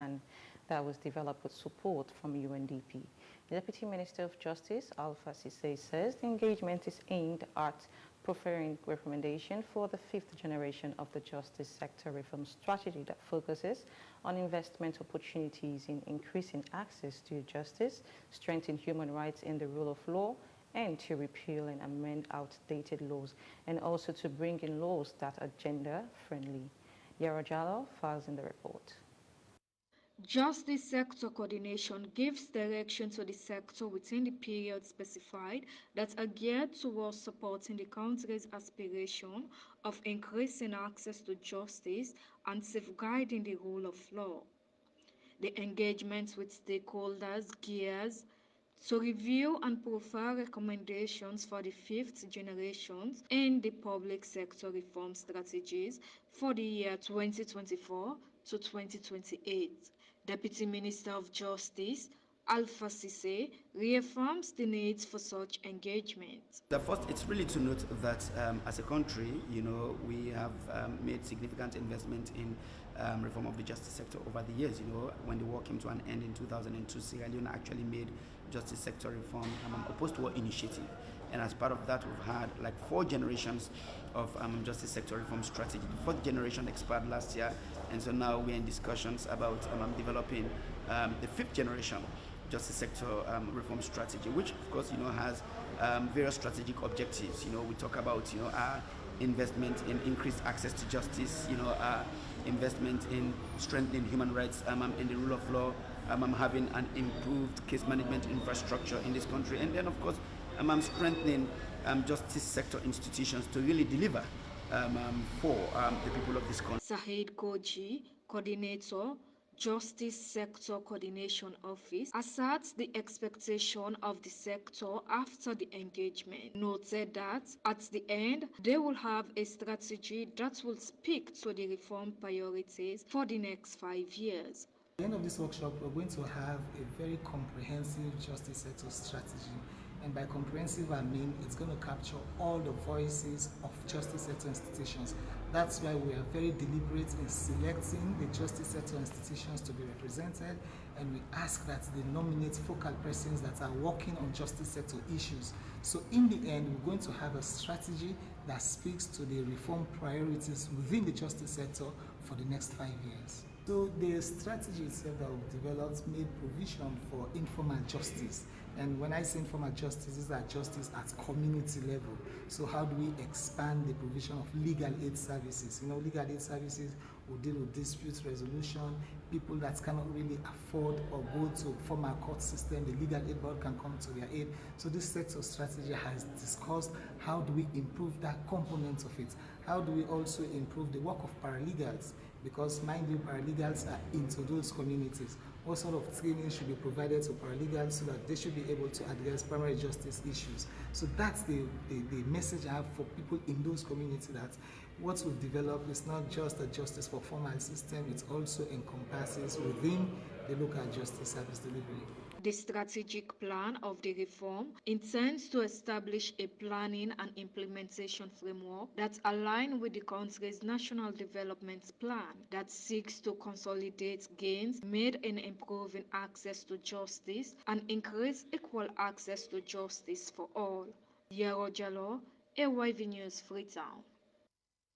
plan that was developed with support from UNDP. The Deputy Minister of Justice, Alpha Cisse, says the engagement is aimed at preparing recommendation for the fifth generation of the justice sector reform strategy that focuses on investment opportunities in increasing access to justice, strengthening human rights in the rule of law, and to repeal and amend outdated laws, and also to bring in laws that are gender-friendly. Yara Jallo files in the report. Justice sector coordination gives direction to the sector within the period specified that are geared towards supporting the country's aspiration of increasing access to justice and safeguarding the rule of law. The engagement with stakeholders gears to review and profile recommendations for the fifth generations in the public sector reform strategies for the year 2024 to 2028. Deputy Minister of Justice Alpha Cisse reaffirms the needs for such engagement. The first, it's really to note that as a country, we have made significant investment in reform of the justice sector over the years. When the war came to an end in 2002, Sierra Leone actually made justice sector reform a post-war initiative. And as part of that, we've had like 4 generations of justice sector reform strategy. The 4th generation expired last year, and so now we're in discussions about developing the 5th generation justice sector reform strategy, which of course has various strategic objectives. We talk about our investment in increased access to justice, our investment in strengthening human rights in the rule of law, having an improved case management infrastructure in this country, and then of course strengthening justice sector institutions to really deliver for the people of this country. Saheed Koji, coordinator, Justice Sector Coordination Office, asserts the expectation of the sector after the engagement. Noted that at the end, they will have a strategy that will speak to the reform priorities for the next 5 years. At the end of this workshop, we're going to have a very comprehensive justice sector strategy. And by comprehensive, I mean it's going to capture all the voices of justice sector institutions. That's why we are very deliberate in selecting the justice sector institutions to be represented, and we ask that they nominate focal persons that are working on justice sector issues. So in the end, we're going to have a strategy that speaks to the reform priorities within the justice sector for the next 5 years. So the strategy itself that we've developed made provision for informal justice. And when I say informal justice, these are justice at community level. So how do we expand the provision of legal aid services? Legal aid services will deal with dispute resolution. People that cannot really afford or go to formal court system, the legal aid board can come to their aid. So this sector strategy has discussed how do we improve that component of it? How do we also improve the work of paralegals? Because mind you, paralegals are into those communities. What sort of training should be provided to paralegals so that they should be able to address primary justice issues? So that's the message I have for people in those communities, that what we've developed is not just a justice for formal system, it also encompasses within the local justice service delivery. The strategic plan of the reform intends to establish a planning and implementation framework that aligns with the country's national development plan that seeks to consolidate gains made in improving access to justice and increase equal access to justice for all. Yara Jallo, AYV News, Freetown.